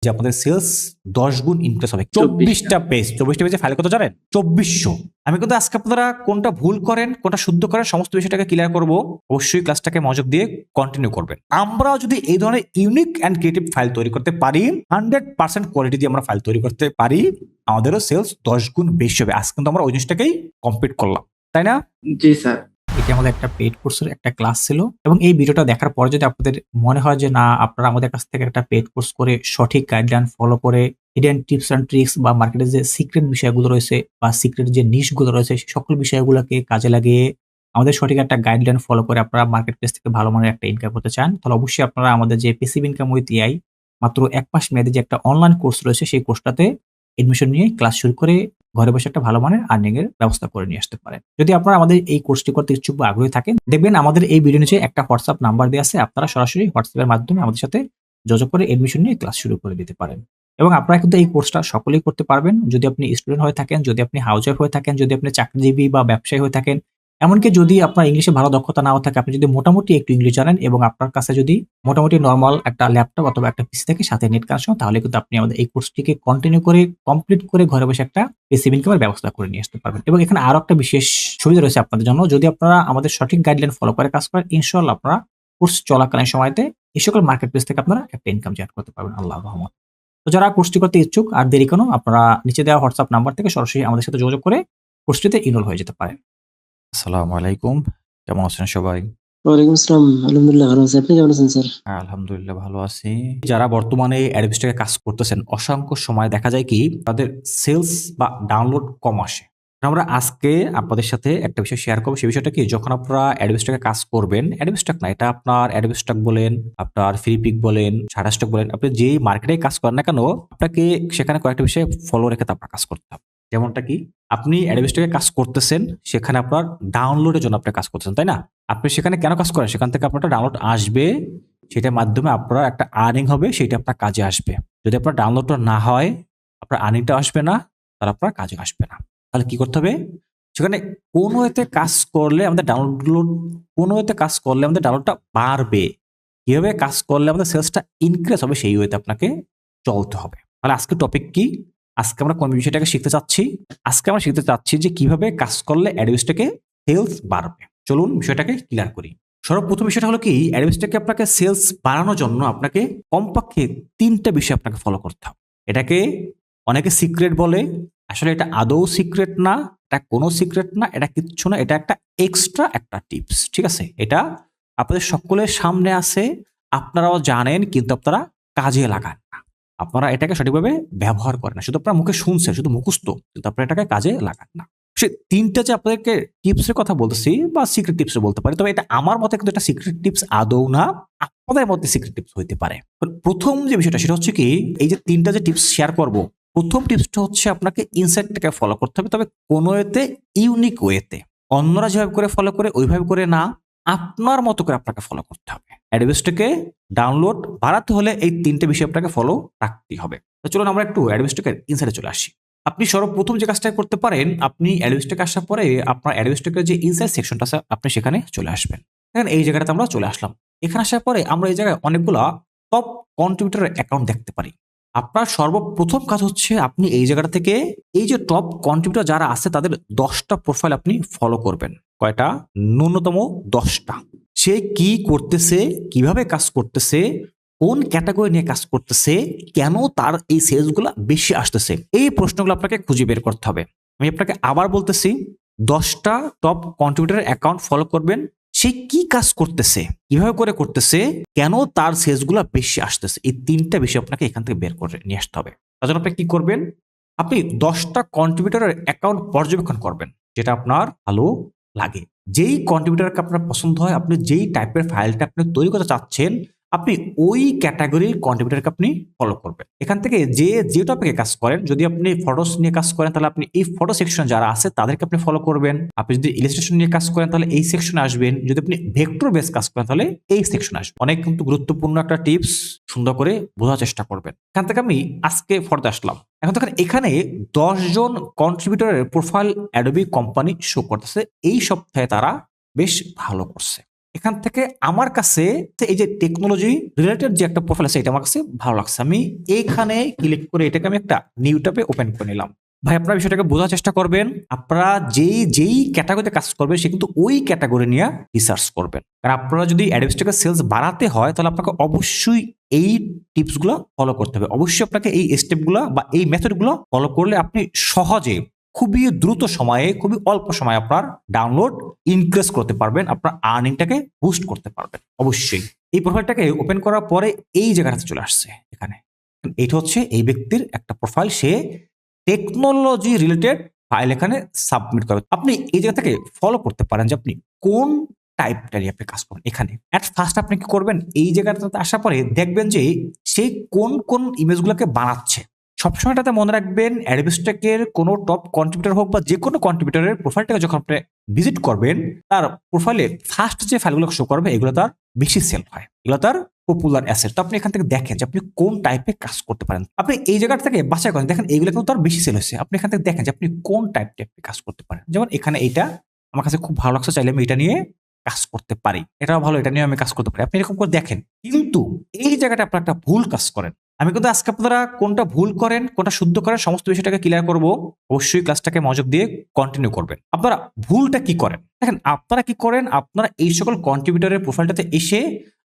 যে আপনাদের সেলস 10 গুণ ইনক্রিজ হবে। 24টা পেজ, 24টা পেজে ফাইল কত জানেন? 2400। আমি কিন্তু আজকে আপনারা কোনটা ভুল করেন, কোনটা শুদ্ধ করেন, সমস্ত বিষয়টাকে ক্লিয়ার করব। অবশ্যই ক্লাসটাকে মনোযোগ দিয়ে কন্টিনিউ করবেন। আমরাও যদি এই ধরনের ইউনিক অ্যান্ড ক্রিয়েটিভ ফাইল তৈরি করতে পারি, 100% কোয়ালিটি দিয়ে আমরা ফাইল তৈরি করতে পারি, আমাদেরও সেলস 10 গুণ বেশি হবে। আজকে কিন্তু আমরা ওই জিনিসটাকেই কমপ্লিট করলাম, তাই না? জি স্যার। এটি আমাদের একটা পেইড কোর্সের একটা ক্লাস ছিল এবং এই ভিডিওটা দেখার পরে যদি আপনাদের মনে হয় যে না, আপনারা আমাদের কাছ থেকে একটা পেইড কোর্স করে সঠিক গাইডলাইন ফলো করে হিডেন টিপস অ্যান্ড ট্রিক্স বা মার্কেটের যে সিক্রেট বিষয়গুলো রয়েছে বা সিক্রেট যে নিশগুলো রয়েছে সেই সকল বিষয়গুলোকে কাজে লাগিয়ে আমাদের সঠিক একটা গাইডলাইন ফলো করে আপনারা মার্কেট প্লেস থেকে ভালো মানের একটা ইনকাম করতে চান, তাহলে অবশ্যই আপনারা আমাদের যে প্যাসিভ ইনকাম উইথ এআই মাত্র ১ মাস মেয়াদী যে একটা অনলাইন কোর্স রয়েছে সেই কোর্সটাতে এডমিশন নিয়ে ক্লাস শুরু করে ঘরে বসে একটা ভালো মানের আর্নিং এর ব্যবস্থা করে নিয়ে আসতে পারেন। যদি আপনারা আমাদের এই কোর্সটি করতে ইচ্ছুক বা আগ্রহী থাকেন, দেখবেন আমাদের এই ভিডিও নিচে একটা হোয়াটসঅ্যাপ নাম্বার দেওয়া আছে। আপনারা সরাসরি হোয়াটসঅ্যাপের মাধ্যমে আমাদের সাথে যোগাযোগ করে এডমিশন নিয়ে ক্লাস শুরু করে দিতে পারেন। এবং আপনারা কিন্তু এই কোর্সটা সকলেই করতে পারবেন। যদি আপনি স্টুডেন্ট হয়ে থাকেন, যদি আপনি হাউসওয়াইফ হয়ে থাকেন, যদি আপনি চাকরিজীবী বা ব্যবসায়ী হয়ে থাকেন, এমনকি যদি আপনার ইংলিশে ভালো দক্ষতা নাও থাকে, আপনি যদি মোটামুটি একটু ইংলিশ জানেন এবং আপনার কাছে যদি মোটামুটি নরমাল একটা ল্যাপটপ অথবা একটা পিসি থাকে সাথে নেট কানেকশন, তাহলে কিন্তু আপনি আমাদের এই কোর্সটিকে কন্টিনিউ করে কমপ্লিট করে ঘরে বসে একটা প্যাসিভ ইনকামের ব্যবস্থা করে নিয়ে আসতে পারবেন। এবং এখানে আরো একটা বিশেষ সুবিধা রয়েছে আপনাদের জন্য। যদি আপনারা আমাদের সঠিক গাইডলাইন ফলো করে কাজ করেন, ইনশাআল্লাহ আপনারা কোর্স চলাকালীন সময়তে এই সকল মার্কেট প্লেস থেকে আপনারা একটা ইনকাম জেনারেট করতে পারবেন আল্লাহর রহমতে। তো যারা কোর্সটি করতে ইচ্ছুক আর দেরি কেন, আপনারা নিচে দেওয়া হোয়াটসঅ্যাপ নাম্বার থেকে সরাসরি আমাদের সাথে যোগাযোগ করে কোর্সটিতে এনরোল হয়ে যেতে পারেন। আসসালামু আলাইকুম, কেমন আছেন সবাই? ওয়ালাইকুম আসসালাম। আলহামদুলিল্লাহ ভালো আছি। আপনি কেমন আছেন স্যার? আলহামদুলিল্লাহ ভালো আছি। যারা বর্তমানে অ্যাডভিস্টাকে কাজ করতেছেন, অসংখ্য সময় দেখা যায় কি তাদের সেলস বা ডাউনলোড কম আসে। আমরা আজকে আপনাদের সাথে একটা বিষয় শেয়ার করবো। সেই বিষয়টা কি, যখন আপনারা অ্যাডভিস্টাকে কাজ করবেন, অ্যাডভিস্টাক না, এটা আপনার অ্যাডভিস্টাক বলেন, আপনার ফ্রিপিক বলেন, শাটা স্টক বলেন, আপনি যেই মার্কেটে কাজ করেন না কেন, আপনাকে সেখানে কয়েকটা বিষয়ে ফলো রেখে তারপর কাজ করতে হবে। যেমনটা কি, আপনি অ্যাডভিস্টাকে কাজ করতেছেন, সেখানে আপনার ডাউনলোডের জন্য আপনি কাজ করতেছেন, তাই না? আপনি সেখানে কেন কাজ করেন? সেখান থেকে আপনার একটা ডাউনলোড আসবে, সেটার মাধ্যমে আপনার একটা আর্নিং হবে, সেটা আপনার কাজে আসবে। যদি আপনার ডাউনলোডটা না হয়, আপনার আর্নিংটা আসবে না, তাহলে আপনার কাজে আসবে না। তাহলে কি করতে হবে? সেখানে কোনো এতে কাজ করলে আমাদের ডাউনলোডটা বাড়বে। কিভাবে কাজ করলে আমাদের সেলসটা ইনক্রিজ হবে, সেই ওয়েতে আপনাকে চলতে হবে। তাহলে আজকে টপিক কি? আজকে আমরা কোন বিষয়টাকে শিখতে চাচ্ছি? আজকে আমরা শিখতে চাচ্ছি যে কিভাবে কাজ করলে অ্যাডভিস্টাকে সেলস বাড়বে। চলুন বিষয়টাকে ক্লিয়ার করি। সর্বপ্রথম বিষয়টা হলো কি, অ্যাডভিস্টাকে আপনাকে সেলস বাড়ানোর জন্য আপনাকে কমপক্ষে 3টা বিষয় আপনাকে ফলো করতে হবে। এটাকে অনেকে সিক্রেট বলে, আসলে এটা আদৌ সিক্রেট না, এটা কোনো সিক্রেট না, এটা কিচ্ছু না, এটা একটা এক্সট্রা একটা টিপস। ঠিক আছে? এটা আপনাদের সকলের সামনে আছে, আপনারাও জানেন, কিন্তু আপনারা কাজে লাগান না। আপনারা এটাকে সঠিকভাবে ব্যবহার করেন না, শুধু আপনারা মুখে শুনছেন, শুধু মুখস্থ, কিন্তু আপনারা এটাকে কাজে লাগান না। সে 3টা যে আপনাদেরকে টিপসের কথা বলতেছি বা সিক্রেট টিপস বলতে পারি, তবে এটা আমার মতে কিন্তু এটা সিক্রেট টিপস আদৌ না, আপনাদের মধ্যে সিক্রেট টিপস হইতে পারে। প্রথম যে বিষয়টা সেটা হচ্ছে কি, এই যে 3টা যে টিপস শেয়ার করব, প্রথম টিপসটা হচ্ছে আপনাকে ইনসাইটটাকে ফলো করতে হবে, তবে কোনো ওয়েতে, ইউনিক ওয়েতে। অন্যরা যেভাবে করে ফলো করে ওইভাবে করে না, আপনার মতো করে আপনাকে ফলো করতে হবে। অ্যাডভিস্টাকে ডাউনলোড বাড়াতে হলে এই 3টে বিষয় আপনাকে ফলো রাখতেই হবে। তো চলুন আমরা একটু অ্যাডভিস্টাকের ইনসাইটে চলে আসি। আপনি সর্বপ্রথম যে কাজটা করতে পারেন, আপনি অ্যাডভিস্টাকে আসার পরে আপনার অ্যাডভিস্টাকের যে ইনসাইট সেকশনটা আছে, আপনি সেখানে চলে আসবেন। এখন এই জায়গাটাতে আমরা চলে আসলাম। এখানে আসার পরে আমরা এই জায়গায় অনেকগুলা টপ কন্ট্রিবিউটরের অ্যাকাউন্ট দেখতে পারি। আপনার সর্বপ্রথম কাজ হচ্ছে আপনি এই জায়গাটা থেকে এই যে টপ কন্ট্রিবিউটর যারা আছে তাদের 10টা প্রোফাইল আপনি ফলো করবেন। কয়টা? ন্যূনতম 10টা। সে কি করতেছে, কিভাবে কাজ করতেছে, কোন ক্যাটাগরি নিয়ে কাজ করতেছে, কেন তার এই সেলসগুলো বেশি আসতেছে, এই প্রশ্নগুলো আপনাকে খুঁজে বের করতে হবে। আমি আপনাকে আবার বলতেছি, 10টা টপ কন্ট্রিবিউটরের অ্যাকাউন্ট ফলো করবেন। সে কি কাজ করতেছে, কিভাবে করে করতেছে, কেন তার সেলসগুলো বেশি আসতেছে, এই 3টা বিষয় আপনাকে এখান থেকে বের করে নিয়ে আসতে হবে। তার জন্য আপনি কি করবেন? আপনি 10টা কন্ট্রিবিউটরের অ্যাকাউন্ট পর্যবেক্ষণ করবেন, যেটা আপনার ভালো লাগে। যেই কন্ট্রিবিউটরকে আপনার পছন্দ হয়, আপনি যেই টাইপের ফাইলটা আপনি তৈরি করতে চাচ্ছেন, আপনি ওই ক্যাটাগরির কন্ট্রিবিউটরকে আপনি ফলো করবেন। এখান থেকে যে টপিকে কাজ করেন, যদি আপনি ফটোস নিয়ে কাজ করেন তাহলে আপনি এই ফটো সেকশন যারা আছে তাদেরকে আপনি ফলো করবেন। আপনি যদি ইলাস্ট্রেশন নিয়ে কাজ করেন তাহলে এই সেকশনে আসবেন। যদি আপনি ভেক্টর বেস কাজ করেন তাহলে এই সেকশনে আসবেন। অনেক কিন্তু গুরুত্বপূর্ণ একটা টিপস, সুন্দর করে বোঝার চেষ্টা করবেন। এখান থেকে আমি আজকে ফটোতে আসলাম। এখন দেখেন এখানে 10 জন কন্ট্রিবিউটরের প্রোফাইল অ্যাডোবি কোম্পানি শো করতেছে। এই সপ্তাহে তারা বেশ ভালো করছে। এখান থেকে আমার কাছে এই যে টেকনোলজি রিলেটেড যে একটা প্রোফাইল আছে এটা আমার কাছে ভালো লাগছে, আমি এইখানে ক্লিক করে এটাকে আমি একটা নিউ ট্যাবে ওপেন করে নিলাম। ভাই আপনারা বিষয়টাকে বোঝার চেষ্টা করবেন, আপনারা যেই ক্যাটাগরিতে কাজ করবেন সে কিন্তু ওই ক্যাটাগরি নিয়ে রিসার্চ করবেন। কারণ আপনারা যদি অ্যাডভান্সড সেলস বাড়াতে হয় তাহলে আপনাকে অবশ্যই এই টিপসগুলো ফলো করতে হবে, অবশ্যই আপনাকে এই স্টেপগুলো বা এই মেথডগুলো ফলো করলে আপনি সহজে খুবই দ্রুত সময়ে খুবই অল্প সময়ে আপনার ডাউনলোড ইনক্রিজ করতে পারবেন, আপনার আর্নিংটাকে বুস্ট করতে পারবেন। অবশ্যই এই প্রোফাইলটাকে ওপেন করার পরে এই জায়গাটাতে চলে আসছে, এখানে এটা হচ্ছে এই ব্যক্তির একটা প্রোফাইল, সে টেকনোলজি রিলেটেড ফাইল এখানে সাবমিট করবে। আপনি এই জায়গা থেকে ফলো করতে পারেন যে আপনি কোন টাইপটা নিয়ে আপনি কাজ করবেন। এখানে অ্যাট ফার্স্ট আপনি কি করবেন, এই জায়গাটাতে আসার পরে দেখবেন যে সে কোন ইমেজগুলোকে বানাচ্ছে। সবসময় এটাতে মনে রাখবেন অ্যাডভিস্টেকের কোনো টপ কন্ট্রিবিউটর হোক বা যে কোনো কন্ট্রিবিউটরের প্রোফাইলটাকে যখন আপনি ভিজিট করবেন তার প্রোফাইলে ফার্স্ট যে ফাইলগুলো শো করবে এগুলো তার বেশি সেল হয়, এগুলো তার পপুলার অ্যাসেট। তো আপনি এখান থেকে দেখেন যে আপনি কোন টাইপে কাজ করতে পারেন, আপনি এই জায়গা থেকে বাছাই করেন, দেখেন এইগুলো কিন্তু তার বেশি সেল হয়েছে। আপনি এখান থেকে দেখেন যে আপনি কোন টাইপে কাজ করতে পারেন। যেমন এখানে এইটা আমার কাছে খুব ভালো লাগছে, চাইলে আমি এটা নিয়ে কাজ করতে পারি, এটাও ভালো, এটা নিয়ে আমি কাজ করতে পারি। আপনি এরকম করে দেখেন, কিন্তু এই জায়গাটা আপনার একটা ভুল কাজ করেন। আমি কিন্তু আজকে আপনারা কোনটা ভুল করেন কোনটা শুদ্ধ করেন সমস্ত বিষয়টাকে ক্লিয়ার করব। অবশ্যই ক্লাসটাকে মনোযোগ দিয়ে কন্টিনিউ করবেন। আপনারা ভুলটা কি করেন দেখেন, আপনারা কি করেন, আপনারা এই সকল কন্ট্রিবিউটরের প্রোফাইলটাতে এসে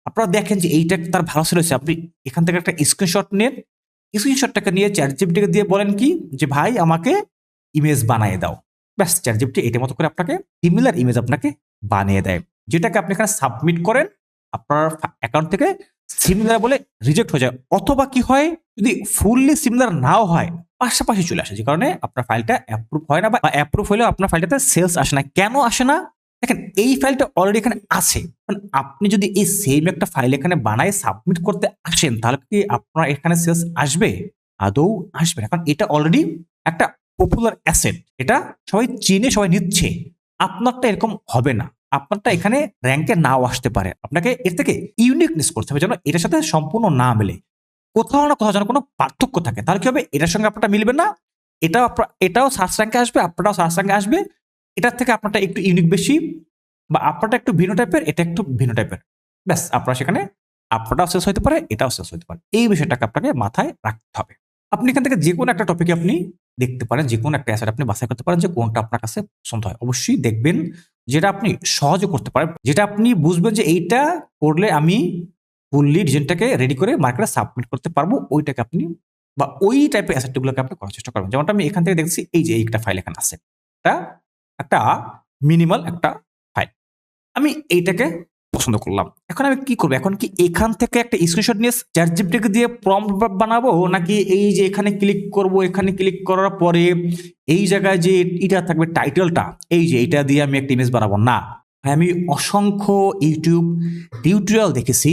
আপনারা দেখেন যে এইটা তার ভালো সেল হয়েছে, আপনি এখান থেকে একটা স্ক্রিনশট নেন, স্ক্রিনশটটাকে নিয়ে চ্যাটজিপিটিকে দিয়ে বলেন কি যে ভাই আমাকে ইমেজ বানিয়ে দাও। ব্যাস চ্যাটজিপিটি এটার মতো করে আপনাকে সিমিলার ইমেজ আপনাকে বানিয়ে দেয়, যেটাকে আপনি এখানে সাবমিট করেন, আপনার অ্যাকাউন্ট থেকে সিমিলার বলে রিজেক্ট হয়ে যায়। অথবা কি হয়, যদি ফুললি সিমিলার নাও হয় পাশাপাশি চলে আসে, যে কারণে আপনার ফাইলটা অ্যাপ্রুভ হয় না, বা অ্যাপ্রুভ হলেও আপনার ফাইলটাতে সেলস আসে না। কেন আসে না দেখেন, এই ফাইলটা অলরেডি এখানে আছে। আপনি যদি এই সেম একটা ফাইল এখানে বানায় সাবমিট করতে আসেন তাহলে কি আপনার এখানে সেলস আসবে? আদৌ আসবে না, কারণ এটা অলরেডি একটা পপুলার অ্যাসেট, এটা সবাই চিনে সবাই নিচ্ছে। আপনারটা এরকম হবে না, আপনারটা এখানে র্যাঙ্কে নাও আসতে পারে। আপনাকে এর থেকে ইউনিকনেস করতে হবে যেন এটার সাথে সম্পূর্ণ না মেলে, কোথাও না কোথাও যেন কোনো পার্থক্য থাকে। তাহলে কি হবে, এটার সঙ্গে আপনারটা মিলবে না, এটাও সার্চ র্যাঙ্কে আসবে, আপনারটাও সার্চ র্যাঙ্কে আসবে, এটার থেকে আপনারটা একটু ইউনিক বেশি, বা আপনারটা একটু ভিন্ন টাইপের, এটা একটু ভিন্ন টাইপের। ব্যাস আপনার সেখানে আপনারটাও শেষ হতে পারে, এটাও শেষ হতে পারে। এই বিষয়টাকে আপনাকে মাথায় রাখতে হবে। আপনি এখান থেকে যে কোনো একটা টপিকে আপনি দেখতে পারেন, যে কোনো একটা অ্যাসেট আপনি বাছাই করতে পারেন যে কোনটা আপনার কাছে পছন্দ হয়। অবশ্যই দেখবেন যেটা আপনি সহজে করতে পারেন, যেটা আপনি বুঝবেন যে এইটা করলে আমি ফুললি ডিজাইনটাকে রেডি করে মার্কেটে সাবমিট করতে পারবো, ওইটাকে আপনি বা ওই টাইপের অ্যাসেটগুলোকে আপনি করার চেষ্টা করবেন। যেমনটা আমি এখান থেকে দেখছি, এই যে একটা ফাইল এখানে আছে, এটা একটা মিনিমাল একটা ফাইল, আমি এইটাকে পছন্দ করলাম। এখন আমি কি করবো, এখন কি এখান থেকে একটা স্ক্রিনশট নিয়ে চ্যাটজিপিটিকে দিয়ে প্রম্পট বানাবো, নাকি এই যে এখানে ক্লিক করব, এখানে ক্লিক করার পরে এই জায়গায় যে এটা থাকবে টাইটেলটা, এই যে এটা দিয়ে আমি একটা ইমেজ বানাবো? না, আমি অসংখ্য ইউটিউব টিউটোরিয়াল দেখেছি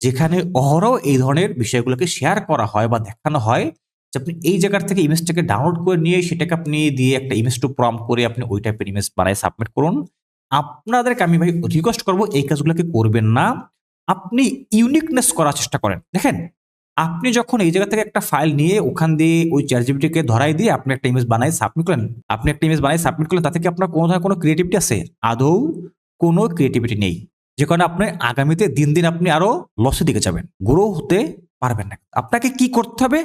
যেখানে অহরহ এই ধরনের বিষয়গুলোকে শেয়ার করা হয় বা দেখানো হয় যে আপনি এই জায়গার থেকে ইমেজটাকে ডাউনলোড করে নিয়ে সেটাকে আপনি দিয়ে একটা ইমেজ টু প্রম্পট করে আপনি ওই টাইপের ইমেজ বানায় সাবমিট করুন। আপনাদেরকে আমি ভাই রিকোয়েস্ট করবো এই কাজগুলোকে করবেন না, আপনি ইউনিকনেস করার চেষ্টা করেন। দেখেন, আপনি যখন এই জায়গা থেকে একটা ফাইল নিয়ে ওখান দিয়ে ওই চ্যাটজিপিটিকে ধরাই দিয়ে আপনি একটা ইমেজ বানাই সাবমিট করেন, আপনি একটা ইমেজ বানাই সাবমিট করলেন, তাতে কি আপনার কোনো ধরনের কোনো ক্রিয়েটিভিটি আছে? আদৌ কোনো ক্রিয়েটিভিটি নেই, যে কারণে আপনি আগামীতে দিন দিন আপনি আরো লসের দিকে যাবেন, গ্রো হতে পারবেন না। আপনাকে কি করতে হবে,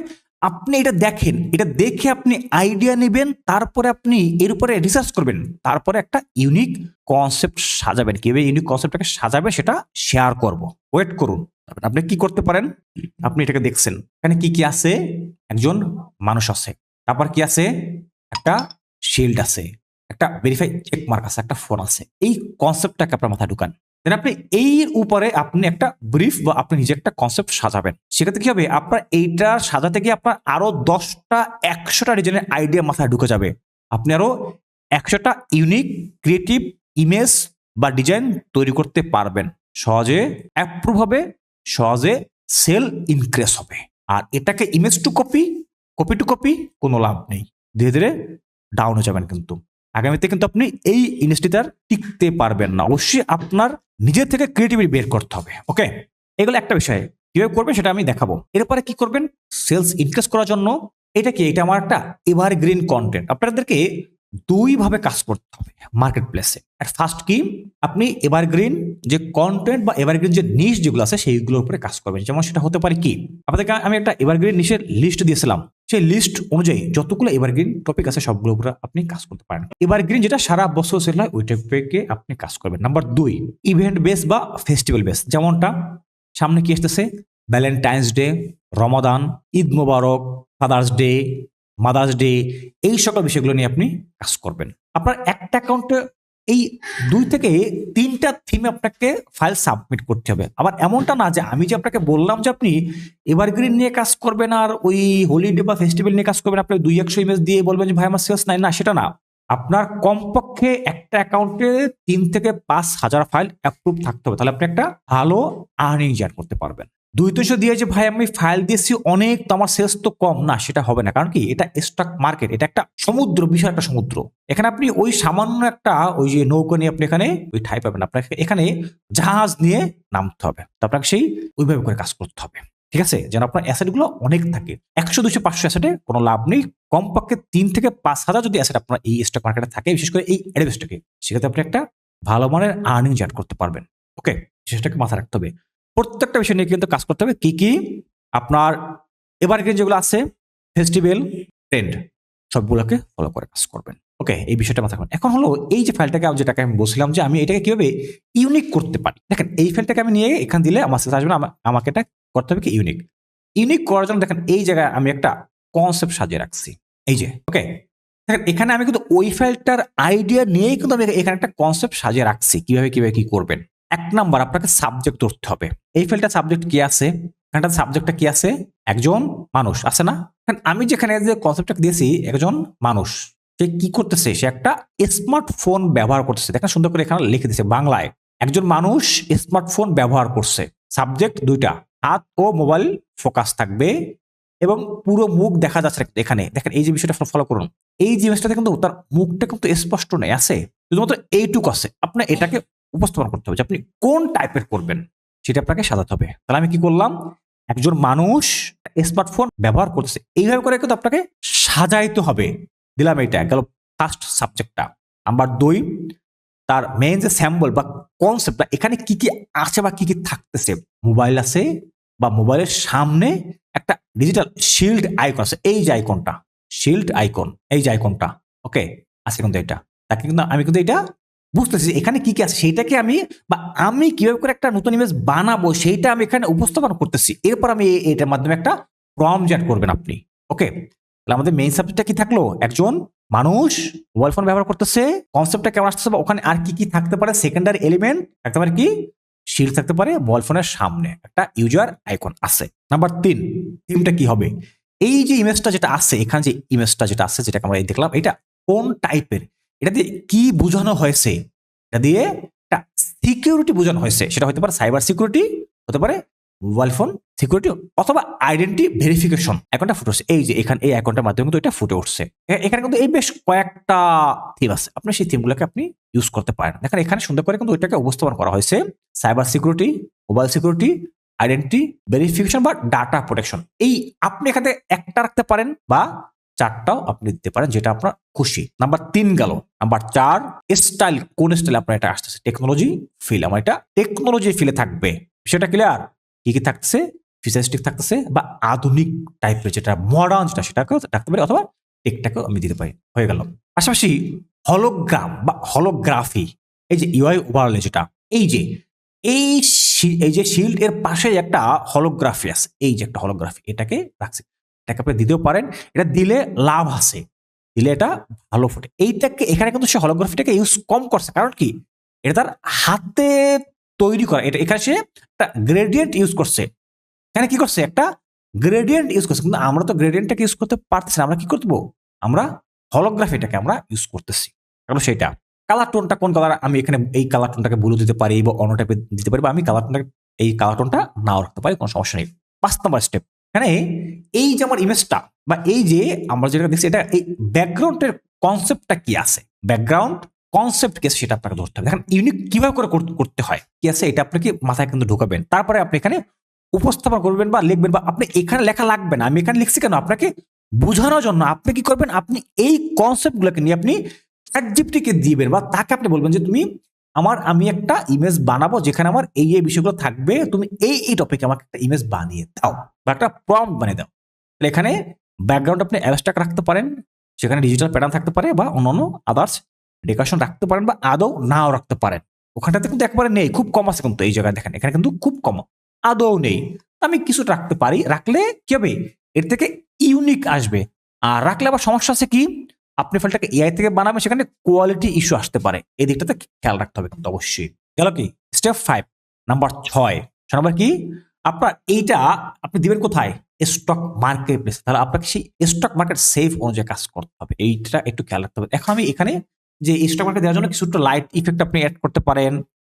আপনি এটা দেখেন, এটা দেখে আপনি আইডিয়া নেবেন, তারপরে আপনি এর উপরে রিসার্চ করবেন, তারপরে একটা ইউনিক কনসেপ্ট সাজাবেন। কিভাবে ইউনিক কনসেপ্টটাকে সাজাবে সেটা শেয়ার করব, ওয়েট করুন। আপনি কি করতে পারেন, আপনি এটাকে দেখছেন, এখানে কি কি আছে, একজন মানুষ আছে, তারপর কি আছে, একটা শিল্ড আছে, একটা ভেরিফাই চেক মার্ক আছে, একটা ফোন আছে। এই কনসেপ্টটাকে আপনার মাথায় ঢুকান, দেন আপনি এর উপরে আপনি একটা ব্রিফ বা আপনি নিজে একটা কনসেপ্ট সাজাবেন। সেক্ষেত্রে কি হবে, আপনার এইটা সাজাতে গিয়ে আপনার আরো 10টা 100টা ডিজাইনের আইডিয়া মাথায় ঢুকে যাবে। আপনি আরো 100টা ইউনিক ক্রিয়েটিভ ইমেজ বা ডিজাইন তৈরি করতে পারবেন, সহজে অ্যাপ্রুভ হবে, সহজে সেল ইনক্রিজ হবে। আর এটাকে image to copy, copy to copy কোনো লাভ নেই, ধীরে ধীরে ডাউন হয়ে যাবেন। কিন্তু আগামীতে কিন্তু আপনি এই ইন্ডাস্ট্রিতে আর টিকতে পারবেন না। অবশ্যই আপনার নিজের থেকে ক্রিয়েটিভিটি বের করতে হবে। ওকে, এগুলো একটা বিষয়, কিভাবে করবেন সেটা আমি দেখাবো। এরপরে কি করবেন, সেলস ইনক্রিজ করার জন্য এটা কি, এটা আমার একটা এভারগ্রিন কন্টেন্ট। আপনাদেরকে দুই ভাবে কাজ করতে হবে মার্কেট প্লেসে। ফার্স্ট কি, আপনি এভারগ্রিন যে কন্টেন্ট বা এভারগ্রিন যে নিশ যেগুলো আছে সেইগুলোর উপরে কাজ করবেন। যেমন সেটা হতে পারে কি, আপনাদেরকে আমি একটা এভারগ্রিন নিশের লিস্ট দিয়েছিলাম, সেই লিস্ট অনুযায়ী যতগুলো এভারগ্রিন টপিক আছে সবগুলোর উপরে আপনি কাজ করতে পারেন। এভারগ্রিন যেটা সারা বছর সেল হয় ওই টপিকে আপনি কাজ করবেন। নাম্বার 2, ইভেন্ট বেস বা ফেস্টিভ্যাল বেস। যেমনটা সামনে কি আসতেছে, ভ্যালেন্টাইন্স ডে, রমাদান, ঈদ মোবারক, ফাদার্স ডে, মাদার্স ডে, এই সকল বিষয়গুলো নিয়ে আপনি কাজ করবেন। আপনার একটা অ্যাকাউন্টে এই 2 থেকে 3টা থিমে আপনাকে ফাইল সাবমিট করতে হবে। আবার এমনটা না যে আমি যে আপনাকে বললাম যে আপনি এভারগ্রিন নিয়ে কাজ করবেন আর ওই হলিডে বা ফেস্টিভ্যাল নিয়ে কাজ করবেন, আপনি 200 ইমেজ দিয়ে বলবেন যে ভাই আমার সেলস নাই, না সেটা না। আপনার কমপক্ষে একটা অ্যাকাউন্টে 3 থেকে 5,000 ফাইল অ্যাপ্রুভ থাকতে হবে, তাহলে আপনি একটা ভালো আর্নিং জেনারেট করতে পারবেন। 200 দিয়ে যে ভাই আমি ফাইল দিয়েছি অনেক, তো আমার সেলস তো কম, না সেটা হবে না। কারণ কি, এটা স্টক মার্কেট, এটা একটা সমুদ্র, বিশাল একটা সমুদ্র। এখানে আপনি ওই সামান্য একটা ওই যে নৌকা নিয়ে আপনি এখানে ওই ঠাই পাবেন, আপনাকে এখানে জাহাজ নিয়ে নামতে হবে, তো আপনাকে সেই ওইভাবে করে কাজ করতে হবে। ঠিক আছে, যেন আপনার অ্যাসেট গুলো অনেক থাকে। 100, 200, 500 অ্যাসেটে কোনো লাভ নেই। কমপক্ষে 3 থেকে 5,000 যদি অ্যাসেট আপনার এই স্টক মার্কেটে থাকে, বিশেষ করে এই অ্যাডভেস্টকে, সেক্ষেত্রে আপনি একটা ভালো মানের আর্নিং জেনারেট করতে পারবেন। ওকে, সেটাকে মাথায় রাখতে হবে। প্রত্যেকটা বিষয় নিয়ে কিন্তু কাজ করতে হবে। কি কি, আপনার এভারগ্রিন যেগুলো আছে, ফেস্টিভ্যাল, ট্রেন্ড, সবগুলোকে ফলো করে কাজ করবেন। ওকে, এই বিষয়টা মাথায় রাখবেন। এখন হলো এই যে ফাইলটাকে, যেটাকে আমি বলছিলাম যে আমি এটাকে কিভাবে ইউনিক করতে পারি। দেখেন, এই ফাইলটাকে আমি নিয়ে এখানে দিলে আমার সাথে আসবে না, আমাকে এটা করতে হবে কি ইউনিক। ইউনিক করার জন্য দেখেন এই জায়গায় আমি একটা কনসেপ্ট সাজিয়ে রাখছি, এই যে। ওকে, দেখেন এখানে আমি কিন্তু ওই ফাইলটার আইডিয়া নিয়েই কিন্তু আমি এখানে একটা কনসেপ্ট সাজিয়ে রাখছি, কিভাবে কিভাবে কি করবেন। 1 নাম্বার, আপনাকে সাবজেক্ট ধরতে হবে। এই ফাইলটা সাবজেক্ট কি আছে, এখানটা সাবজেক্টটা কি আছে, একজন মানুষ আছে না। আমি যেখানে যে কনসেপ্টটা দিয়েছি, একজন মানুষ, সে কি করতেছে, সে একটা স্মার্টফোন ব্যবহার করতেছে। দেখেন সুন্দর করে এখানে লিখে দিয়েছে বাংলায়, একজন মানুষ স্মার্টফোন ব্যবহার করছে। সাবজেক্ট 2টা, হাত ও মোবাইল ফোকাস থাকবে এবং পুরো মুখ দেখা যাচ্ছে এখানে। দেখেন এই যে বিষয়টা ফলো করুন, এই জিনিসটাতে কিন্তু তার মুখটা কিন্তু স্পষ্ট নেই, আছে শুধুমাত্র এইটুকু আছে। আপনার এটাকে উপস্থাপন করতে হবে যে আপনি কোন টাইপের করবেন, সেটা আপনাকে সাজাতে হবে। তাহলে আমি কি করলাম, একজন মানুষ স্মার্টফোন ব্যবহার করতেছে, এইভাবে করে কিন্তু আপনাকে সাজাইতে হবে। দিলাম, এইটা গেল ফার্স্ট সাবজেক্টটা। নাম্বার 2, তার মেইন যে স্যাম্বল বা কনসেপ্টটা, এখানে কি কি আছে বা কি কি থাকতেছে। মোবাইল আছে বা মোবাইলের সামনে একটা ডিজিটাল শিল্ড আইকন আছে, এই যে আইকনটা, শিল্ড আইকন, এই যে আইকনটা। ওকে, আছে কিন্তু এটা, তাকে কিন্তু আমি কিন্তু এটা বুঝতেছি এখানে কি কি আছে, সেইটাকে আমি বা আমি কিভাবে করে একটা নতুন ইমেজ বানাবো সেইটা আমি এখানে উপস্থাপন করতেছি। এরপর আমি এটার মাধ্যমে একটা প্রম্পট জেনারেট করবেন আপনি। ওকে, তাহলে আমাদের মেইন সাবজেক্টটা কি থাকলো, একজন মানুষ মোবাইল ফোন ব্যবহার করতেছে, কনসেপ্টটা কেমন আসতেছে বা ওখানে আর কি কি থাকতে পারে, সেকেন্ডারি এলিমেন্ট থাকতে পারে, কি শিল্ড থাকতে পারে, মোবাইল ফোনের সামনে একটা ইউজার আইকন আছে। নাম্বার 3, থিমটা কি হবে, এই যে ইমেজটা যেটা আছে, এখানে যে ইমেজটা যেটা আছে, যেটাকে আমরা দেখলাম, এটা কোন টাইপের, এটা দিয়ে কি বোঝানো হয়েছে, এটা দিয়ে একটা সিকিউরিটি বোঝানো হয়েছে। সেটা হতে পারে সাইবার সিকিউরিটি, হতে পারে মোবাইল ফোন সিকিউরিটি, অথবা আইডেন্টি ভেরিফিকেশন। অ্যাকাউন্টটা ফুটে উঠছে, এই যে এখানে এই অ্যাকাউন্টের মাধ্যমে কিন্তু এটা ফুটে উঠছে। এখানে কিন্তু এই বেশ কয়েকটা থিম আছে, আপনি সেই থিমগুলোকে আপনি ইউজ করতে পারেন। দেখেন এখানে সুন্দর করে কিন্তু ওইটাকে উপস্থাপন করা হয়েছে, cyber security, mobile security, identity verification বা ডাটা প্রোটেকশন। এই আপনি এখানে একটা রাখতে পারেন বা 4টাও আপনি দিতে পারেন, যেটা আপনার খুশি। নাম্বার 3 গেল। নাম্বার 4, স্টাইল, কোন স্টাইল আপনার এটা আসতেছে, টেকনোলজি ফিল, আমার এটা টেকনোলজি ফিলে থাকবে। সেটা ক্লিয়ার, কি কি থাকতেছে, ফিচারিস্টিক থাকতেছে বা আধুনিক টাইপের যেটা মডার্ন, যেটা সেটাকেও রাখতে পারি, অথবা টেকটাকেও আমি দিতে পারি। হয়ে গেল। পাশাপাশি হলোগ্রাম বা হলোগ্রাফি, এই যে ইউআই ওভারলে, যেটা এই যে এই যে শিল্ড এর পাশে একটা হলোগ্রাফি আছে, এই যে একটা হলোগ্রাফি, এটাকে রাখছি, এটাকে আপনি দিতেও পারেন। এটা দিলে লাভ আছে, দিলে এটা ভালো ফোটে। এইটাকে এখানে কিন্তু সে হলোগ্রাফিটাকে ইউজ কম করছে, কারণ কি, এটা তার হাতে তৈরি করা। এটা এখানে সে একটা গ্রেডিয়েন্ট ইউজ করছে, এখানে কি করছে, একটা গ্রেডিয়েন্ট ইউজ করছে। কিন্তু আমরা তো গ্রেডিয়েন্টটাকে ইউজ করতে পারতেছি না, আমরা কি করবো, আমরা হলোগ্রাফিটাকে আমরা ইউজ করতেছি। কারণ সেটা কালার টোনটা কোন কালার, আমি এখানে এই কালার টোনটাকে ব্লু দিতে পারি বা অন্য টাইপের দিতে পারি, বা আমি কালার টোনটাকে এই কালার টোনটা নাও রাখতে পারি, কোনো সমস্যা নেই। 5 নম্বর স্টেপ, এখানে এই যে আমার ইমেজটা বা এই যে আমরা যেটা দেখছি, এটা এই ব্যাকগ্রাউন্ডের কনসেপ্টটা কি আছে, ব্যাকগ্রাউন্ড কনসেপ্ট কি আছে, সেটা আপনাকে ধরতে হবে। দেখেন ইউনিক কিভাবে করে করতে হয়, কি আছে, এটা আপনাকে মাথায় কিন্তু ঢুকাবেন। তারপরে আপনি এখানে উপস্থাপন করবেন বা লিখবেন, বা আপনি এখানে লেখা লাগবে না, আমি এখানে লিখছি কেন, আপনাকে বোঝানোর জন্য আপনি কি করবেন, আপনি এই কনসেপ্টগুলোকে নিয়ে আপনি চ্যাটজিপিটিকে দিবেন বা তাকে আপনি বলবেন যে তুমি আমি একটা ইমেজ বানাবো যেখানে আমার এই বিষয়গুলো থাকবে, তুমি এই টপিকে আমাকে একটা ইমেজ বানিয়ে দাও বা একটা প্রম্পট বানিয়ে দাও। তাহলে এখানে ব্যাকগ্রাউন্ড আপনি অ্যাবস্ট্রাক্ট রাখতে পারেন, সেখানে ডিজিটাল প্যাটার্ন থাকতে পারে বা অন্যান্য আদার্স ডেকোরেশন রাখতে পারেন বা আদৌ নাও রাখতে পারেন। ওখানটাতে কিন্তু একবারে নেই, খুব কম আছে কিন্তু এই জায়গায় দেখেন, এখানে কিন্তু খুব কম, আদৌ নেই। আমি কিছু রাখতে পারি, রাখলে কি হবে, এর থেকে ইউনিক আসবে। আর রাখলে আবার সমস্যা আছে কি, আপনি ফাইলটাকে এআই থেকে বানাবেন, সেখানে কোয়ালিটি ইস্যু আসতে পারে, এই দিকটাতে খেয়াল রাখতে হবে কিন্তু অবশ্যই। গেল কি স্টেপ 5, নাম্বার 6 নাম্বার কি, আপনার এইটা আপনি দিবেন কোথায়, স্টক মার্কেট প্লেস। তাহলে আপনাকে সেই স্টক মার্কেট সেফ অনুযায়ী কাজ করতে হবে, এইটা একটু খেয়াল রাখতে হবে। এখন আমি এখানে যে স্টক মার্কেট দেওয়ার জন্য কিছু একটা লাইট ইফেক্ট আপনি অ্যাড করতে পারেন,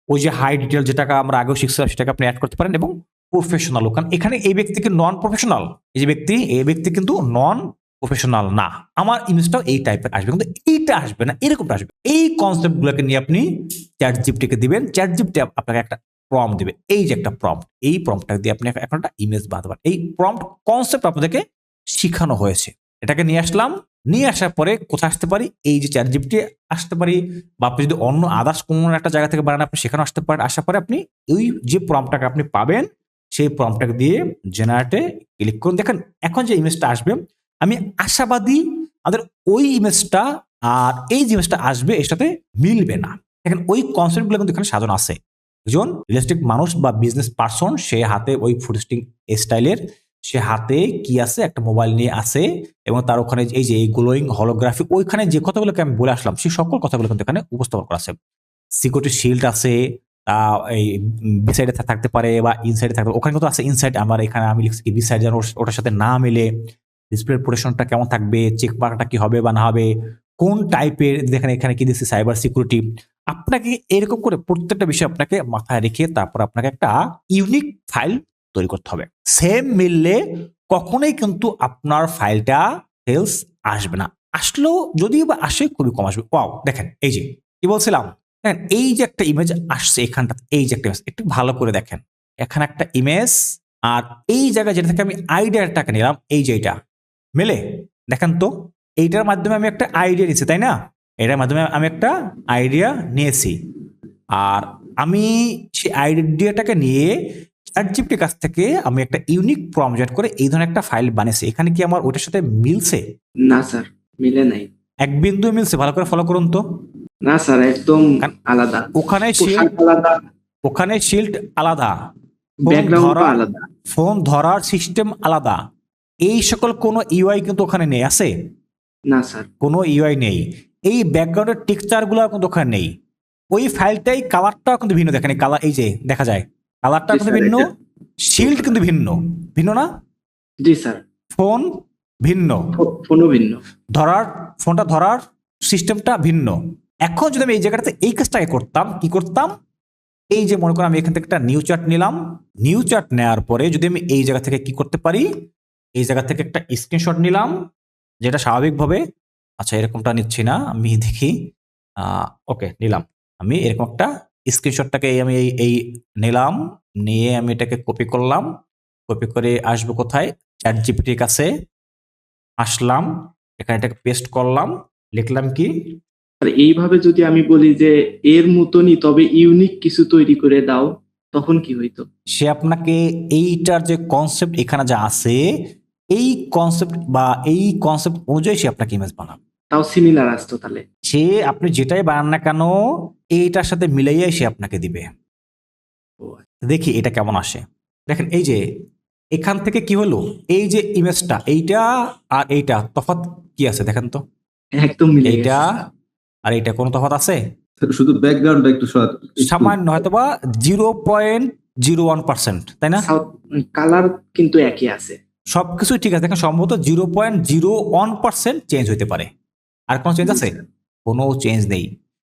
ওই যে হাই ডিটেল যেটাকে আমরা আগেও শিখছিলাম সেটাকে আপনি অ্যাড করতে পারেন, এবং প্রফেশনাল। কারণ এখানে এই ব্যক্তিকে নন প্রফেশনাল, এই যে ব্যক্তি, এই ব্যক্তি কিন্তু নন প্রফেশনাল না। আমার ইমেজটাও এই টাইপের আসবে, কিন্তু এইটা আসবে না, এরকমটা আসবে। এই কনসেপ্টগুলোকে নিয়ে আপনি চ্যাটজিপিটিকে দিবেন, চ্যাটজিপিটি আপনাকে একটা প্রম্পট দিবে, এই যে একটা প্রম্পট, এই প্রম্পটটা দিয়ে আপনি এখন একটা ইমেজ বানাতে পারেন। এই প্রম্পট কনসেপ্ট আপনাদেরকে শিখানো হয়েছে, এটাকে নিয়ে আসলাম। নিয়ে আসার পরে কোথায় আসতে পারি, এই যে চ্যাটজিপিটি আসতে পারি, বা আপনি যদি অন্য আদার্স কোনো একটা জায়গা থেকে বানান আপনি সেখানে আসতে পারেন। আসার পরে আপনি ওই যে প্রম্পটটাকে আপনি পাবেন, সেই প্রম্পটটাকে দিয়ে জেনারেটে ক্লিক করুন। দেখেন এখন যে ইমেজটা আসবে, আমি আশাবাদী আমাদের ওই ইমেজটা আর এই যে ইমেজটা আসবে এর সাথে মিলবে না। দেখেন ওই কনসেপ্টগুলো কিন্তু এখানে সাজানো আছে। একজন রিয়েলিস্টিক মানুষ বা বিজনেস পার্সন, সে হাতে ওই ফুটিস্টিক স্টাইলের, সে হাতে কি আছে, একটা মোবাইল নিয়ে আছে, এবং তার ওখানে এই যে এই গ্লোয়িং হলোগ্রাফি, ওইখানে যে কথাগুলোকে আমি বলে আসলাম সেই সকল কথাগুলো কিন্তু এখানে উপস্থাপন করা আছে। সিকিউরিটি শিল্ড আছে, এই বিসাইডে থাকতে পারে বা ইনসাইডে থাকতে পারে, ওখানে কিন্তু আছে ইনসাইড। আমার এখানে আমি লিখছি কি বিসাইড, যেন ওটার সাথে না মিলে। ডিসপ্লে প্রোটেকশনটা কেমন থাকবে, চেক মার্কটা কি হবে বা না হবে, কোন টাইপের, দেখেন এখানে কি দিচ্ছে সাইবার সিকিউরিটি। আপনাকে এরকম করে প্রত্যেকটা বিষয় আপনাকে মাথায় রেখে তারপর আপনাকে একটা ইউনিক ফাইল তৈরি করতে হবে। সেম মিললে কখনোই কিন্তু আপনার ফাইলটা সেলস আসবে না, আসলেও যদিও বা আসে খুবই কম আসবে। ওয়াও, দেখেন এই যে কি বলছিলাম, দেখেন এই যে একটা ইমেজ আসছে এখানটা, এই যে একটা ইমেজ, একটু ভালো করে দেখেন, এখানে একটা ইমেজ, আর এই জায়গায় যেটা থেকে আমি আইডিয়াটাকে নিলাম, এই যে এটা মেলে, দেখেন তো এইটার মাধ্যমে আমি একটা আইডিয়া নিয়েছি, তাই না? এটার মাধ্যমে আমি একটা আইডিয়া নিয়েছি, আর আমি সেই আইডিয়াটাকে নিয়ে চ্যাটজিপিটির কাছ থেকে আমি একটা ইউনিক প্রম্পট জেনারেট করে এই ধরনের একটা ফাইল বানিয়েছি। এখানে কি আমার ওটার সাথে মিলছে? না স্যার, মিলে নাই। এক বিন্দু মিলছে, ভালো করে ফলো করুন তো। না স্যার, একদম আলাদা। ওখানে পোশাক শিল্ড, আলাদা, ওখানে শিল্ড আলাদা, ফোন ব্যাকগ্রাউন্ড ধরা, আলাদা। ফোন ধরার সিস্টেম আলাদা, এই সকল কোনো ইউআই কিন্তু ওখানে নেই, আছে না স্যার। কোনো ইউআই নেই। এই ব্যাকগ্রাউন্ডের টেক্সচার গুলো কিন্তু ওখানে নেই। ওই ফাইলটাই কালারটাও কিন্তু ভিন্ন, দেখেন কালার, এই যে দেখা যায় কালারটা জি কিন্তু স্যার, ভিন্ন, এটা- শিল্ড কিন্তু ভিন্ন, ভিন্ন না? জি স্যার, ফোন ভিন্ন, ফোনও ভিন্ন। ধরার, ফোনটা ধরার সিস্টেমটা ভিন্ন। এখন যদি আমি এই জায়গাটাতে এই কাজটাকে করতাম, কি করতাম, এই যে মনে করেন আমি এখান থেকে একটা নিউ চার্ট নিলাম, নিউ চার্ট নেওয়ার পরে যদি আমি এই জায়গা থেকে কি করতে পারি, এই জায়গা থেকে একটা স্ক্রিনশট নিলাম, যেটা স্বাভাবিকভাবে, আচ্ছা এরকমটা নিচ্ছি না, আমি দেখি, ওকে নিলাম, আমি এরকম একটা স্ক্রিনশটটাকে আমি এই নিলাম, নিয়ে আমি এটাকে কপি করলাম, কপি করে আসবো কোথায়, চ্যাটজিপিটির কাছে আসলাম, এখানে এটাকে পেস্ট করলাম, লিখলাম কি, আর এইভাবে যদি আমি বলি যে এর মতনই তবে ইউনিক কিছু তৈরি করে দাও, তখন কি হইতো? সে আপনাকে এইটার যে কনসেপ্ট এখানে যা আছে, এই কনসেপ্ট বা এই কনসেপ্ট অনুযায়ী সে আপনাকে ইমেজ বানাবে। তাও সিমিলার আসতো তাহলে। সে আপনি যেটাই বানান না কেন এইটার সাথে মিলাইয়াই সে আপনাকে দিবে। ও, দেখি এটা কেমন আসে। দেখেন এই যে এখান থেকে কি হলো, এই যে ইমেজটা, এইটা আর এইটা তফাৎ কি আছে দেখেন তো, একদম মিলে এইটা গেছে। আর এইটা কোনো তফাৎ আছে? শুধু ব্যাকগ্রাউন্ডটা একটু সামান্য, হয়তোবা 0.01%, তাই না? কালার কিন্তু একই আছে। সবকিছুই ঠিক আছে, দেখেন সম্ভবত 0.01% চেঞ্জ হইতে পারে, আর কোনো চেঞ্জ আছে? কোনো চেঞ্জ নেই।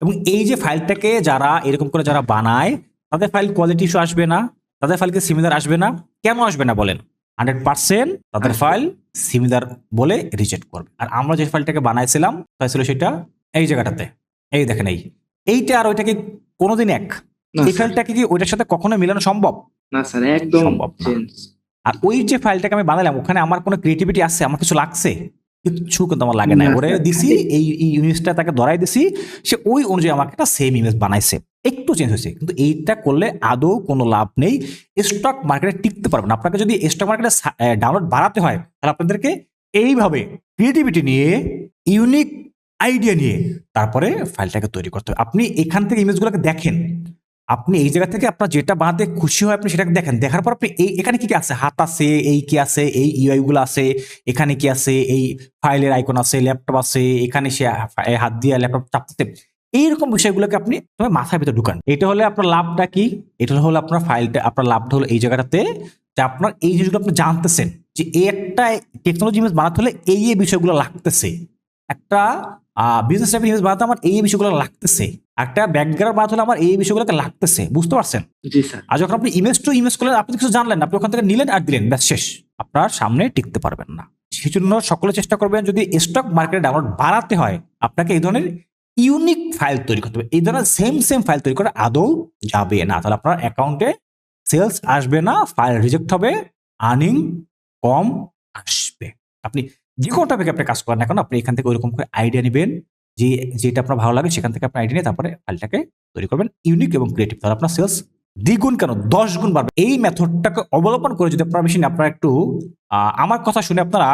এবং এই যে ফাইলটাকে যারা এরকম করে যারা বানায়, তাদের ফাইল কোয়ালিটি ইস্যু আসবে না, তাদের ফাইলকে সিমিলার আসবে না। কেন আসবে না বলেন? 100% তাদের ফাইল সিমিলার বলে রিজেক্ট করবে। আর আমরা যে ফাইলটাকে বানাইছিলাম তাই ছিল সেটা এই জায়গাটাতে, এই দেখেন এইটা আর ওইটাকে কোনোদিন এক, না এই স্যার, ফাইলটাকে কি ওইটার সাথে কখনো মিলানো সম্ভব? না স্যার, একদম সম্ভব না। চেঞ্জ। আর ওই যে ফাইলটাকে আমি বানালাম ওখানে আমার কোনো ক্রিয়েটিভিটি আছে, আমার কিছু লাগছে? কিচ্ছু কিন্তু আমার লাগে না। না, ওরে স্যার। দিছি, এই ইমেজটা তাকে ধরাই দিছি, সে ওই অনুযায়ী আমাকে একটা সেম ইমেজ বানাইছে, একটু চেঞ্জ হয়েছে। কিন্তু এইটা করলে আদৌ কোনো লাভ নেই, স্টক মার্কেটে টিকতে পারবেন। আপনাকে যদি স্টক মার্কেটে ডাউনলোড বাড়াতে হয় তাহলে আপনাদেরকে এইভাবে ক্রিয়েটিভিটি নিয়ে, ইউনিক আইডিয়া নিয়ে তারপরে ফাইলটাকে তৈরি করতে হবে। আপনি এখান থেকে ইমেজগুলোকে দেখেন, আপনি এই জায়গা থেকে আপনার যেটা বানাতে খুশি হয় আপনি সেটাকে দেখেন, দেখার পর আপনি এখানে কি কি আছে, হাত আছে, এই কি আছে, এই ইউআই গুলো আছে, এখানে কি আছে, এই ফাইলের আইকন আছে, ল্যাপটপ আছে, এখানে সে হাত দিয়ে ল্যাপটপ চাপতে, এইরকম বিষয়গুলোকে আপনি তোমার মাথার ভিতরে ঢুকান। এটা হলে আপনার লাভটা কি? এটা হলো আপনার ফাইলটা, আপনার লাভটা হলো এই জায়গাটাতে যে আপনার এই জিনিসগুলো আপনি জানতেছেন যে এই একটা টেকনোলজি ইমেজ বানাতে হলে এই বিষয়গুলো লাগতেছে, একটা বিজনেস টাইপের ইমেজ বানাতে আমার এই বিষয়গুলো লাগতেছে, একটা ব্যাকগ্রাউন্ড বানাতে হলে আমার এই বিষয়গুলোকে লাগতেছে। বুঝতে পারছেন? জি স্যার। আর যখন আপনি ইমেজ টু ইমেজ করলেন, আপনি কিছু জানলেন, আপনি ওখান থেকে নিলেন আর দিলেন, ব্যাস শেষ, আপনার সামনে টিকতে পারবেন না। সেই জন্য সকলে চেষ্টা করবেন যদি স্টক মার্কেটে ডাউনলোড বাড়াতে হয় আপনাকে এই ধরনের ইউনিক ফাইল তৈরি করতে হবে। এই ধরনের সেম ফাইল তৈরি করে আদৌ যাবে না, তাহলে আপনার অ্যাকাউন্টে সেলস আসবে না, ফাইল রিজেক্ট হবে, আর্নিং কম আসবে। আপনি যে কোনো টপিকে আপনি কাজ করেন না কেন, আপনি এখান থেকে ওইরকম করে আইডিয়া নেবেন, যে যেটা আপনার ভালো লাগে সেখান থেকে আপনি আইডিয়া নিয়ে তারপরে ফাইলটাকে তৈরি করবেন ইউনিক এবং ক্রিয়েটিভ, তাহলে আপনার সেলস দ্বিগুণ কেন 10 গুণ বাড়বে। এই মেথডটাকে অবলম্বন করে যদি আপনার মেশিনে আপনারা একটু আমার কথা শুনে আপনারা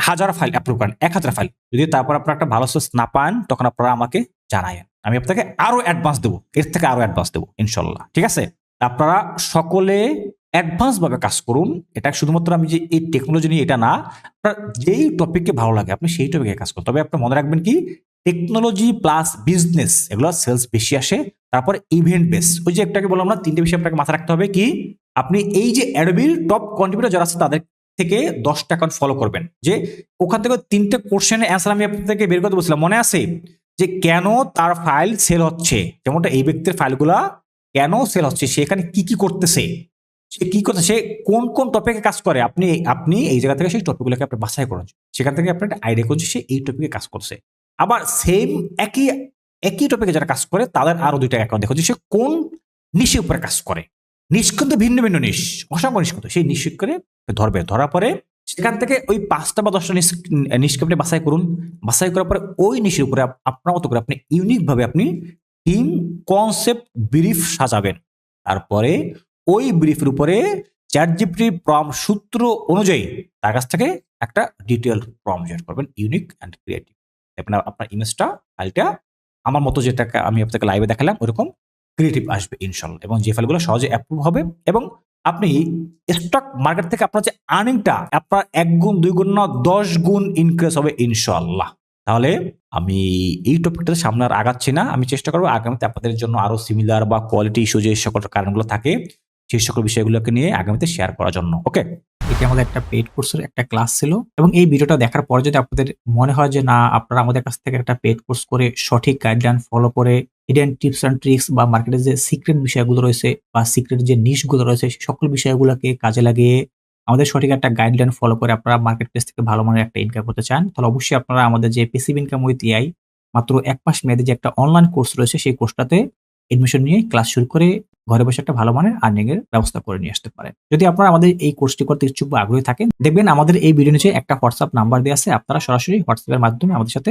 1000 ফাইল অ্যাপ্রুভ করেন, 1000 ফাইল, যদি তারপর আপনারা একটা ভালো সেলস না পান তখন আপনারা আমাকে জানায়েন, আমি আপনাকে আরো অ্যাডভান্স দেবো, এর থেকে আরো অ্যাডভান্স দেবো ইনশাল্লাহ। ঠিক আছে? আপনারা সকলে অ্যাডভান্স ভাবে কাজ করুন। এটা শুধুমাত্র আমি যে এই টেকনোলজি নিয়ে এটা না, আপনার যেই টপিককে ভালো লাগে আপনি সেই টপিকে কাজ করুন। তবে আপনি মনে রাখবেন কি, টেকনোলজি প্লাস বিজনেস এগুলো সেলস বেশি আসে। তারপর ইভেন্ট বেস, ওই যে একটাকে বললাম না, 3টে বিষয় আপনাকে মাথায় রাখতে হবে কি, আপনি এই যে অ্যাডোবির টপ কন্ট্রিবিউটর যারা আছে তাদের থেকে 10টা অ্যাকাউন্ট ফলো করবেন, যে ওখান থেকে 3টে কোশ্চেনের অ্যান্সার আমি আপনাদেরকে বের করতে বলছিলাম, মনে আছে? যে কেন তার ফাইল সেল হচ্ছে, যেমনটা এই ব্যক্তির ফাইলগুলা কেন সেল হচ্ছে, সে এখানে কি কি করতেছে, সে কি করছে, সে কোন কোন টপিকে কাজ করে, আপনি এই জায়গা থেকে সেই টপিকগুলোকে আপনি বাছাই করুন, সেখান থেকে আপনি একটা আইডিয়া করছে সে এই টপিকে কাজ করছে। আবার সেম একই টপিকে যারা কাজ করে তাদের আরো 2টা অ্যাকাউন্ট দেখো যে সে কোন নিশের উপরে কাজ করে। নিশ কিন্তু ভিন্ন ভিন্ন নিশ, অসংখ্য নিশ, কিন্তু সেই নিশ করে ধরবে, ধরার পরে সেখান থেকে ওই 5টা বা 10টা নিশকে আপনি বাছাই করুন। বাছাই করার পরে ওই নিশের উপরে আপনার মতো করে আপনি ইউনিক ভাবে আপনি টিম কনসেপ্ট ব্রিফ সাজাবেন। তারপরে ওই ব্রিফের উপরে চ্যাটজিপিটি প্রম্পট সূত্র অনুযায়ী তার কাছ থেকে একটা ডিটেল প্রম্পট জেনারেট করবেন, ইউনিক অ্যান্ড ক্রিয়েটিভ। আপনার ইমেজটা, ফাইলটা আমার মতো যেটাকে আমি আপনাকে লাইভে দেখালাম ওরকম ক্রিয়েটিভ আসবে ইনশাল্লাহ, এবং যে ফাইলগুলো সহজে অ্যাপ্রুভ হবে, এবং আপনি স্টক মার্কেট থেকে আপনার যে আর্নিংটা আপনার 1 গুণ 2 গুণ না 10 গুণ ইনক্রিজ হবে ইনশাল্লাহ। তাহলে আমি এই টপিকটাতে সামনে আর আগাচ্ছি না, আমি চেষ্টা করবো আগামীতে আপনাদের জন্য আরো সিমিলার বা কোয়ালিটি ইস্যু যে সকল কারণগুলো থাকে সেই সকল বিষয়গুলোকে নিয়ে আগামীতে শেয়ার করার জন্য। ওকে, এটি আমাদের একটা পেইড কোর্সের একটা ক্লাস ছিল, এবং এই ভিডিওটা দেখার পর যদি আপনাদের মনে হয় যে না, আপনারা আমাদের কাছ থেকে একটা পেইড কোর্স করে সঠিক গাইডলাইন ফলো করে হিডেন টিপস অ্যান্ড ট্রিক্স বা মার্কেটের যে সিক্রেট বিষয়গুলো রয়েছে বা সিক্রেট যে নিশগুলো রয়েছে সেই সকল বিষয়গুলোকে কাজে লাগিয়ে আমাদের সঠিক একটা গাইডলাইন ফলো করে আপনারা মার্কেট প্লেস থেকে ভালো মানের একটা ইনকাম করতে চান, তাহলে অবশ্যই আপনারা আমাদের যে প্যাসিভ ইনকাম উইথ এআই মাত্র 1 মাস মেয়াদী যে একটা অনলাইন কোর্স রয়েছে সেই কোর্সটাতে এডমিশন নিয়ে ক্লাস শুরু করে ঘরে বসে একটা ভালো মানের আর্নিং এর ব্যবস্থা করে নিয়ে আসতে পারেন। যদি আপনারা আমাদের এই কোর্সটি করতে ইচ্ছুক বা আগ্রহী থাকেন, দেখবেন আমাদের এই ভিডিও নিচে একটা হোয়াটসঅ্যাপ নাম্বার দেওয়া আছে, আপনারা সরাসরি হোয়াটসঅ্যাপের মাধ্যমে আমাদের সাথে